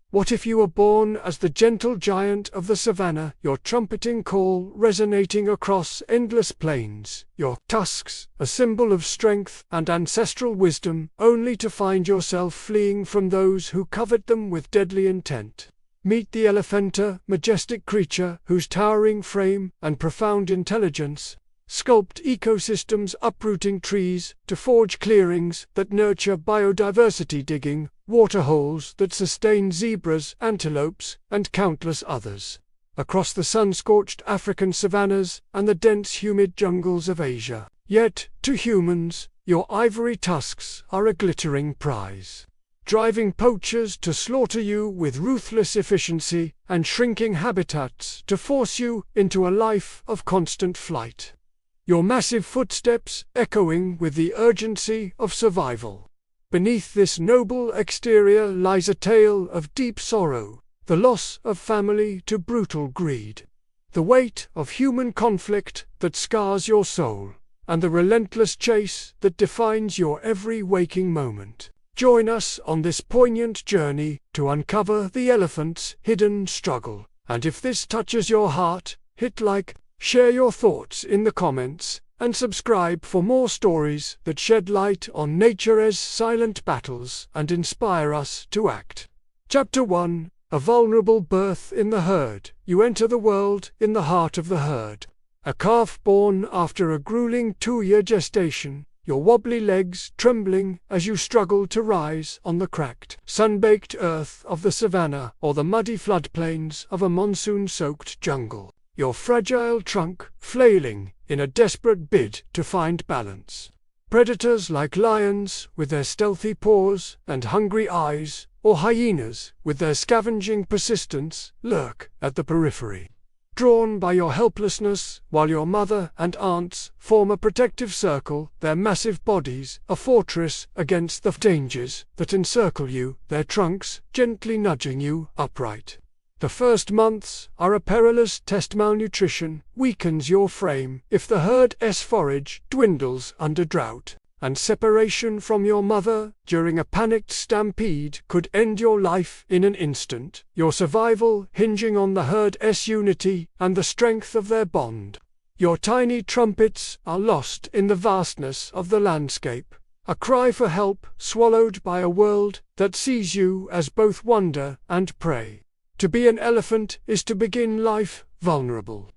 What if you were born as the gentle giant of the savannah, your trumpeting call resonating across endless plains, your tusks, a symbol of strength and ancestral wisdom, only to find yourself fleeing from those who covet them with deadly intent? Meet the elephanta, majestic creature whose towering frame and profound intelligence sculpt ecosystems, uprooting trees to forge clearings that nurture biodiversity, digging waterholes that sustain zebras, antelopes, and countless others, across the sun-scorched African savannas and the dense humid jungles of Asia. Yet, to humans, your ivory tusks are a glittering prize, driving poachers to slaughter you with ruthless efficiency and shrinking habitats to force you into a life of constant flight. Your massive footsteps echoing with the urgency of survival. Beneath this noble exterior lies a tale of deep sorrow, the loss of family to brutal greed, the weight of human conflict that scars your soul, and the relentless chase that defines your every waking moment. Join us on this poignant journey to uncover the elephant's hidden struggle. And if this touches your heart, hit like, share your thoughts in the comments, and subscribe for more stories that shed light on nature's silent battles and inspire us to act. Chapter 1. A vulnerable birth in the herd. You enter the world in the heart of the herd. A calf born after a grueling 2-year gestation, your wobbly legs trembling as you struggle to rise on the cracked, sun-baked earth of the savannah or the muddy floodplains of a monsoon-soaked jungle. Your fragile trunk flailing in a desperate bid to find balance. Predators like lions with their stealthy paws and hungry eyes, or hyenas with their scavenging persistence, lurk at the periphery. Drawn by your helplessness, while your mother and aunts form a protective circle, their massive bodies a fortress against the dangers that encircle you, their trunks gently nudging you upright. The first months are a perilous test. Malnutrition weakens your frame if the herd's forage dwindles under drought, and separation from your mother during a panicked stampede could end your life in an instant, your survival hinging on the herd's unity and the strength of their bond. Your tiny trumpets are lost in the vastness of the landscape, a cry for help swallowed by a world that sees you as both wonder and prey. To be an elephant is to begin life vulnerable.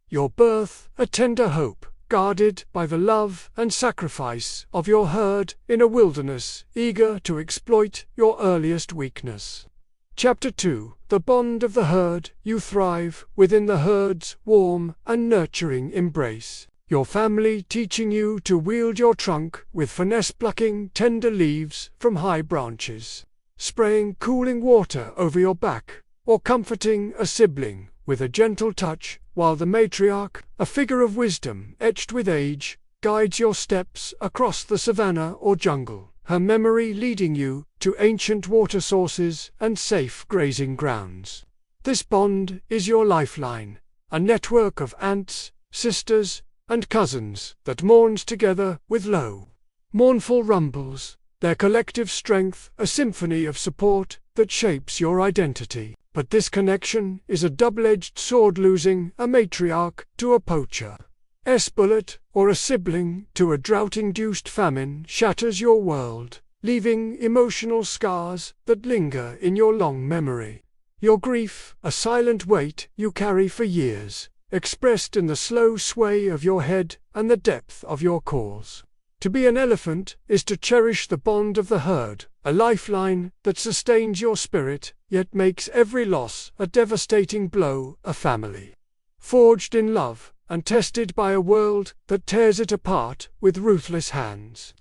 Your birth, a tender hope, guarded by the love and sacrifice of your herd in a wilderness eager to exploit your earliest weakness. Chapter 2. The bond of the herd. You thrive within the herd's warm and nurturing embrace, your family teaching you to wield your trunk with finesse, plucking tender leaves from high branches, spraying cooling water over your back, or comforting a sibling with a gentle touch, while the matriarch, a figure of wisdom etched with age, guides your steps across the savannah or jungle, her memory leading you to ancient water sources and safe grazing grounds. This bond is your lifeline, a network of aunts, sisters, and cousins that mourns together with low, mournful rumbles, their collective strength a symphony of support that shapes your identity. But this connection is a double-edged sword, losing a matriarch to a poacher's bullet, or a sibling to a drought-induced famine, shatters your world, leaving emotional scars that linger in your long memory. Your grief, a silent weight you carry for years, expressed in the slow sway of your head and the depth of your calls. To be an elephant is to cherish the bond of the herd, a lifeline that sustains your spirit, yet makes every loss a devastating blow. A family forged in love and tested by a world that tears it apart with ruthless hands.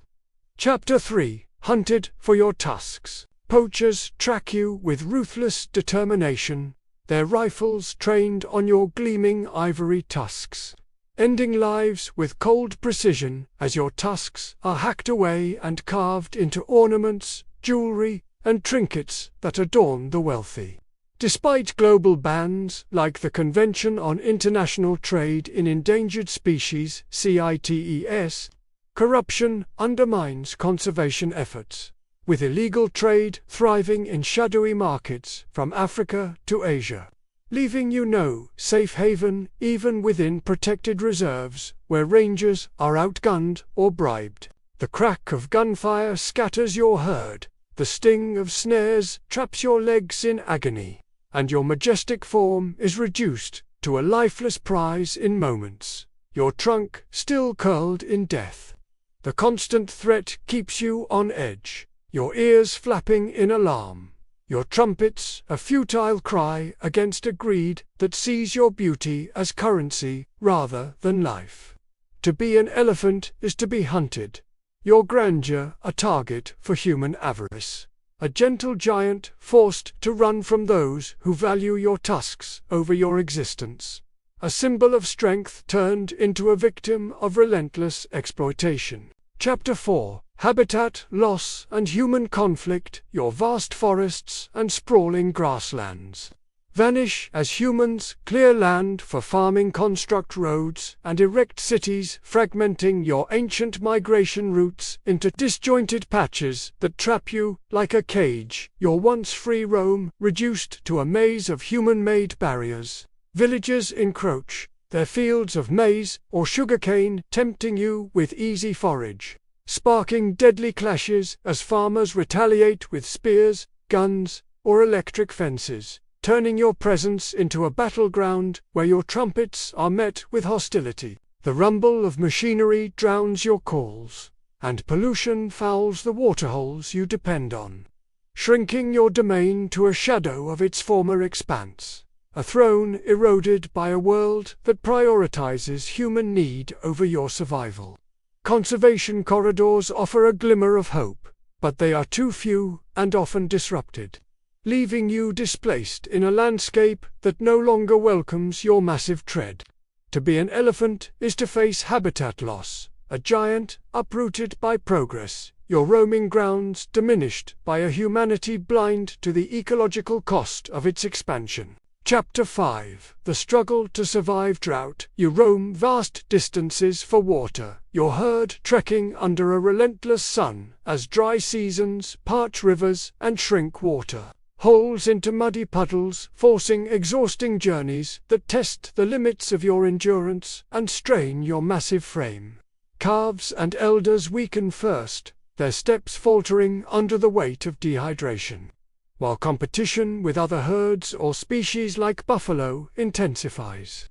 Chapter 3. Hunted for your tusks. Poachers track you with ruthless determination, their rifles trained on your gleaming ivory tusks, ending lives with cold precision as your tusks are hacked away and carved into ornaments, jewelry, and trinkets that adorn the wealthy. Despite global bans like the Convention on International Trade in Endangered Species (CITES), corruption undermines conservation efforts. with illegal trade thriving in shadowy markets from Africa to Asia, leaving you no safe haven even within protected reserves where rangers are outgunned or bribed. The crack of gunfire scatters your herd, the sting of snares traps your legs in agony, and your majestic form is reduced to a lifeless prize in moments, your trunk still curled in death. The constant threat keeps you on edge, your ears flapping in alarm, your trumpets a futile cry against a greed that sees your beauty as currency rather than life. To be an elephant is to be hunted, your grandeur a target for human avarice, a gentle giant forced to run from those who value your tusks over your existence, a symbol of strength turned into a victim of relentless exploitation. Chapter 4: Habitat Loss and Human Conflict. Your vast forests and sprawling grasslands vanish as humans clear land for farming, construct roads, and erect cities, fragmenting your ancient migration routes into disjointed patches that trap you like a cage, your once free roam reduced to a maze of human-made barriers. Villages encroach, their fields of maize or sugarcane tempting you with easy forage, sparking deadly clashes as farmers retaliate with spears, guns, or electric fences, turning your presence into a battleground where your trumpets are met with hostility. The rumble of machinery drowns your calls, and pollution fouls the waterholes you depend on, shrinking your domain to a shadow of its former expanse, a throne eroded by a world that prioritizes human need over your survival. Conservation corridors offer a glimmer of hope, but they are too few and often disrupted, leaving you displaced in a landscape that no longer welcomes your massive tread. To be an elephant is to face habitat loss, a giant uprooted by progress, your roaming grounds diminished by a humanity blind to the ecological cost of its expansion. Chapter 5: The Struggle to Survive Drought. You roam vast distances for water, your herd trekking under a relentless sun as dry seasons parch rivers and shrink water holes into muddy puddles, forcing exhausting journeys that test the limits of your endurance and strain your massive frame. Calves and elders weaken first, their steps faltering under the weight of dehydration, while competition with other herds or species like buffalo intensifies,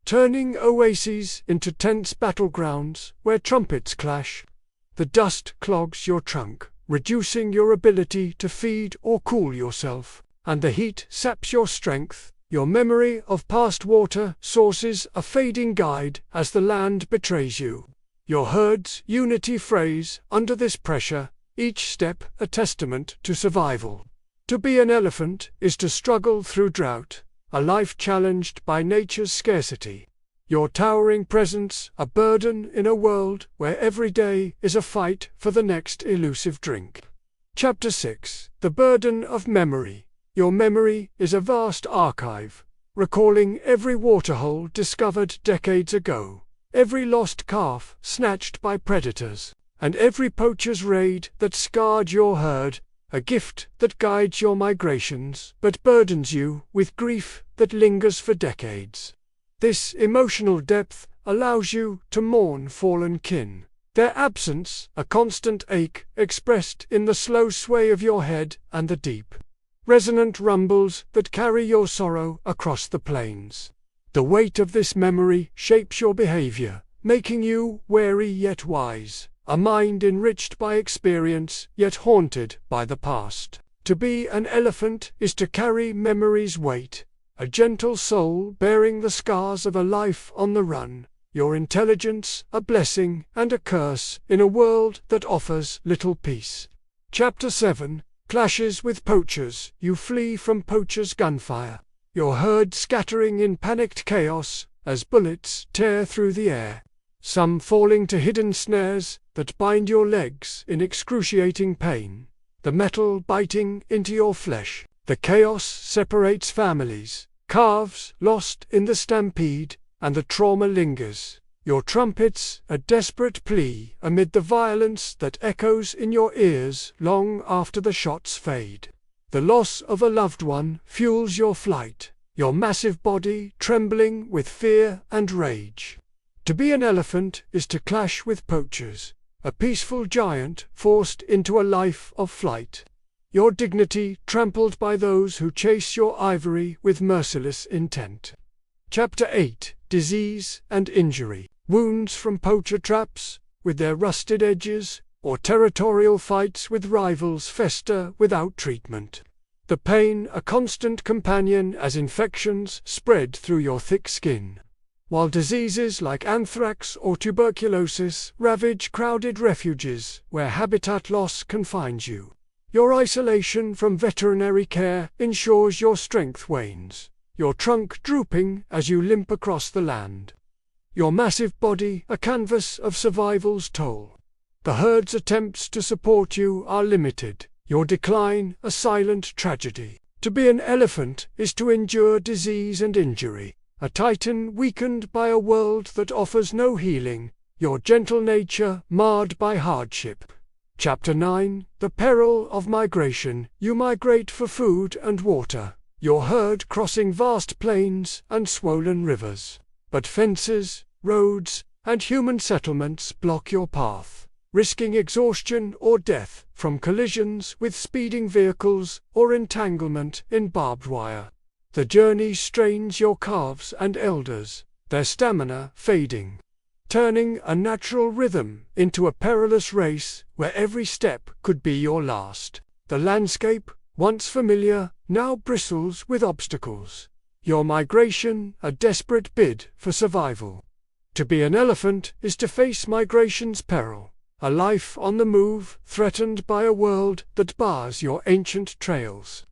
turning oases into tense battlegrounds where trumpets clash. The dust clogs your trunk, reducing your ability to feed or cool yourself, and the heat saps your strength, your memory of past water sources a fading guide as the land betrays you. Your herd's unity frays under this pressure, each step a testament to survival. To be an elephant is to struggle through drought, a life challenged by nature's scarcity. Your towering presence a burden in a world where every day is a fight for the next elusive drink. Chapter 6: The Burden of Memory. Your memory is a vast archive, recalling every waterhole discovered decades ago, every lost calf snatched by predators, and every poacher's raid that scarred your herd, a gift that guides your migrations but burdens you with grief that lingers for decades. This emotional depth allows you to mourn fallen kin, their absence a constant ache expressed in the slow sway of your head and the deep, resonant rumbles that carry your sorrow across the plains. The weight of this memory shapes your behavior, making you wary yet wise, a mind enriched by experience yet haunted by the past. To be an elephant is to carry memory's weight, a gentle soul bearing the scars of a life on the run, your intelligence a blessing and a curse in a world that offers little peace. Chapter 7: Clashes with Poachers. You flee from poachers' gunfire, your herd scattering in panicked chaos as bullets tear through the air, some falling to hidden snares that bind your legs in excruciating pain, the metal biting into your flesh. The chaos separates families, calves lost in the stampede, and the trauma lingers, Your trumpets, a desperate plea amid the violence that echoes in your ears long after the shots fade. The loss of a loved one fuels your flight, your massive body trembling with fear and rage. To be an elephant is to clash with poachers, a peaceful giant forced into a life of flight. Your dignity trampled by those who chase your ivory with merciless intent. Chapter 8: Disease and Injury. Wounds from poacher traps, with their rusted edges, or territorial fights with rivals fester without treatment. The pain a constant companion as infections spread through your thick skin. While diseases like anthrax or tuberculosis ravage crowded refuges where habitat loss confines you. Your isolation from veterinary care ensures your strength wanes, your trunk drooping as you limp across the land. Your massive body a canvas of survival's toll. The herd's attempts to support you are limited, your decline a silent tragedy. To be an elephant is to endure disease and injury, a titan weakened by a world that offers no healing, your gentle nature marred by hardship. Chapter 9: The Peril of Migration. You migrate for food and water, your herd crossing vast plains and swollen rivers. But fences, roads, and human settlements block your path, risking exhaustion or death from collisions with speeding vehicles or entanglement in barbed wire. The journey strains your calves and elders, their stamina fading, turning a natural rhythm into a perilous race where every step could be your last. The landscape, once familiar, now bristles with obstacles. Your migration a desperate bid for survival. To be an elephant is to face migration's peril, a life on the move threatened by a world that bars your ancient trails.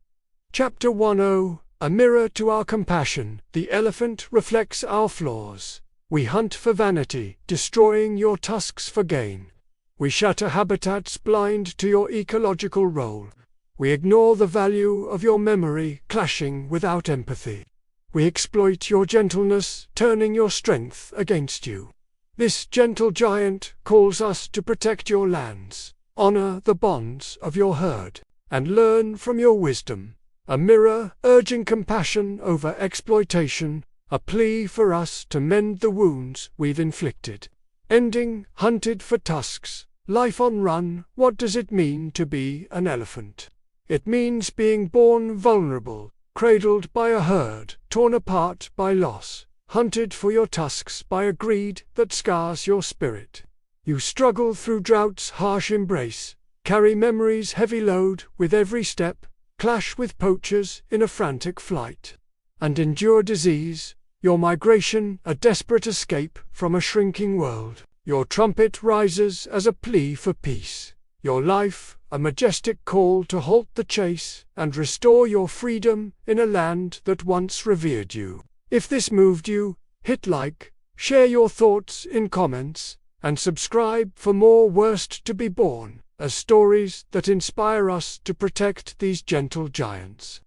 Chapter 10: A mirror to our compassion. The elephant reflects our flaws. We hunt for vanity, destroying your tusks for gain. We shatter habitats blind to your ecological role. We ignore the value of your memory, clashing without empathy. We exploit your gentleness, turning your strength against you. This gentle giant calls us to protect your lands, honor the bonds of your herd, and learn from your wisdom. A mirror urging compassion over exploitation, a plea for us to mend the wounds we've inflicted. Ending: hunted for tusks, life on run. What does it mean to be an elephant? It means being born vulnerable, cradled by a herd, torn apart by loss, hunted for your tusks by a greed that scars your spirit. You struggle through drought's harsh embrace, carry memory's heavy load with every step, clash with poachers in a frantic flight, and endure disease, your migration a desperate escape from a shrinking world. Your trumpet rises as a plea for peace, your life a majestic call to halt the chase and restore your freedom in a land that once revered you. If this moved you, hit like, share your thoughts in comments, and subscribe for more Worst to be Born, as stories that inspire us to protect these gentle giants.